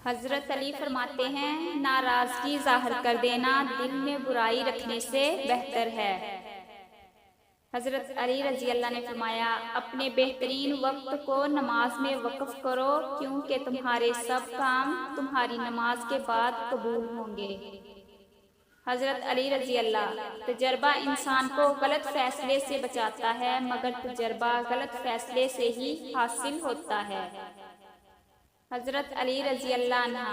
حضرت علی فرماتے ہیں ناراضگی ظاہر کر دینا دل میں برائی رکھنے سے بہتر ہے۔ حضرت علی رضی اللہ نے فرمایا اپنے بہترین وقت کو نماز میں وقف کرو کیونکہ تمہارے سب کام تمہاری نماز کے بعد قبول ہوں گے۔ حضرت علی رضی اللہ تجربہ انسان کو غلط فیصلے سے بچاتا ہے مگر تجربہ غلط فیصلے سے ہی حاصل ہوتا ہے۔ حضرت علی رضی اللہ عنہ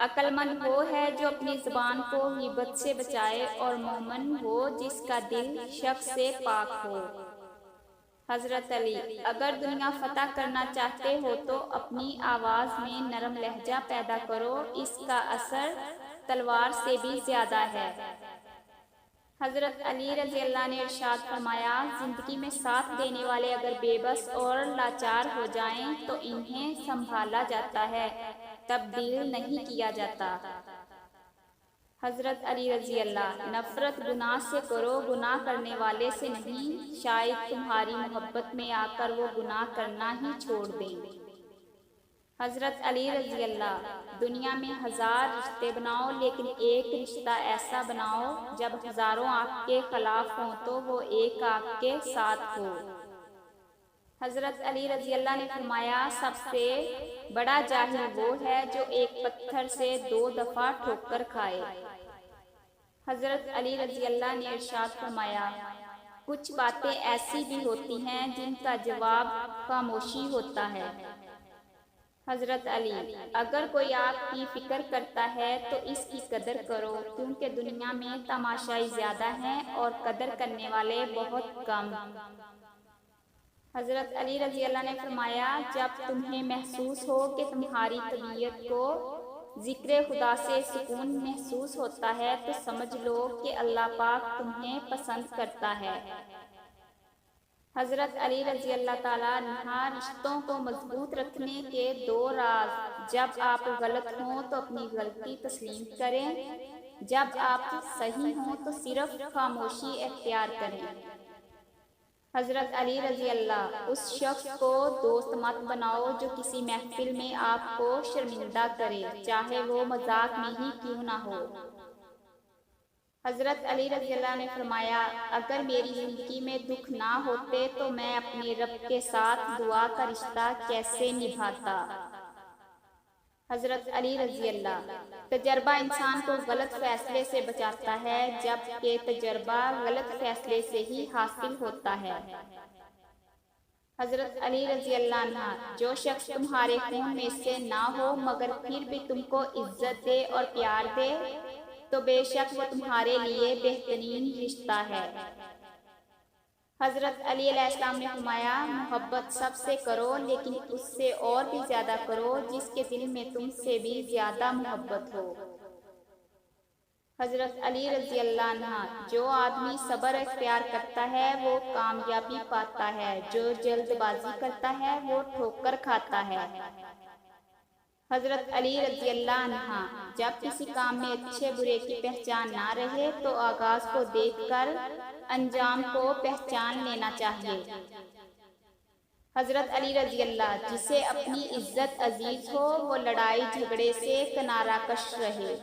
عقل مند وہ ہے جو اپنی زبان کو غیبت سے بچائے اور مومن وہ جس کا دل شک سے پاک ہو۔ حضرت علی اگر دنیا فتح کرنا چاہتے ہو تو اپنی آواز میں نرم لہجہ پیدا کرو، اس کا اثر تلوار سے بھی زیادہ ہے۔ حضرت علی رضی اللہ نے ارشاد فرمایا زندگی میں ساتھ دینے والے اگر بے بس اور لاچار ہو جائیں تو انہیں سنبھالا جاتا ہے، تبدیل نہیں کیا جاتا۔ حضرت علی رضی اللہ نفرت گناہ سے کرو، گناہ کرنے والے سے نہیں، شاید تمہاری محبت میں آ کر وہ گناہ کرنا ہی چھوڑ دیں۔ حضرت علی رضی اللہ دنیا میں 1000 رشتے بناؤ لیکن ایک رشتہ ایسا بناؤ جب ہزاروں آپ کے خلاف ہوں تو وہ ایک آپ کے ساتھ ہو۔ حضرت علی رضی اللہ نے فرمایا سب سے بڑا جاہل وہ ہے جو ایک پتھر سے 2 دفعہ ٹھوکر کھائے۔ حضرت علی رضی اللہ نے ارشاد فرمایا کچھ باتیں ایسی بھی ہوتی ہیں جن کا جواب خاموشی ہوتا ہے۔ حضرت علی اگر کوئی آپ کی فکر کرتا ہے تو اس کی قدر کرو کیونکہ دنیا میں تماشائی زیادہ ہیں اور قدر کرنے والے بہت کم۔ حضرت علی رضی اللہ نے فرمایا جب تمہیں محسوس ہو کہ تمہاری طبیعت کو ذکر خدا سے سکون محسوس ہوتا ہے تو سمجھ لو کہ اللہ پاک تمہیں پسند کرتا ہے۔ حضرت علی رضی اللہ تعالیٰ عنہ رشتوں کو مضبوط رکھنے کے 2 راز جب آپ غلط ہوں تو اپنی غلطی تسلیم کریں، جب آپ صحیح ہوں تو صرف خاموشی اختیار کریں۔ حضرت علی رضی اللہ اس شخص کو دوست مت بناؤ جو کسی محفل میں آپ کو شرمندہ کرے، چاہے وہ مذاق میں ہی کیوں نہ ہو۔ حضرت علی رضی اللہ نے فرمایا اگر میری زندگی میں دکھ نہ ہوتے تو میں اپنے رب کے ساتھ دعا کا رشتہ کیسے نبھاتا۔ حضرت علی رضی اللہ تجربہ انسان کو غلط فیصلے سے بچاتا ہے جبکہ تجربہ غلط فیصلے سے ہی حاصل ہوتا ہے۔ حضرت علی رضی اللہ عنہ جو شخص تمہارے خون میں سے نہ ہو مگر پھر بھی تم کو عزت دے اور پیار دے تو بے شک وہ تمہارے لیے بہترین رشتہ ہے۔ حضرت علی علیہ السلام نے فرمایا محبت سب سے کرو لیکن اس سے اور بھی زیادہ کرو جس کے دل میں تم سے بھی زیادہ محبت ہو۔ حضرت علی رضی اللہ عنہ جو آدمی صبر اختیار کرتا ہے وہ کامیابی پاتا ہے، جو جلد بازی کرتا ہے وہ ٹھوکر کھاتا ہے۔ حضرت علی رضی اللہ عنہ جب کسی کام میں اچھے برے کی پہچان نہ رہے تو آغاز کو دیکھ کر انجام کو پہچان لینا چاہیے۔ حضرت علی رضی اللہ جسے اپنی عزت عزیز ہو وہ لڑائی جھگڑے سے کنارہ کش رہے۔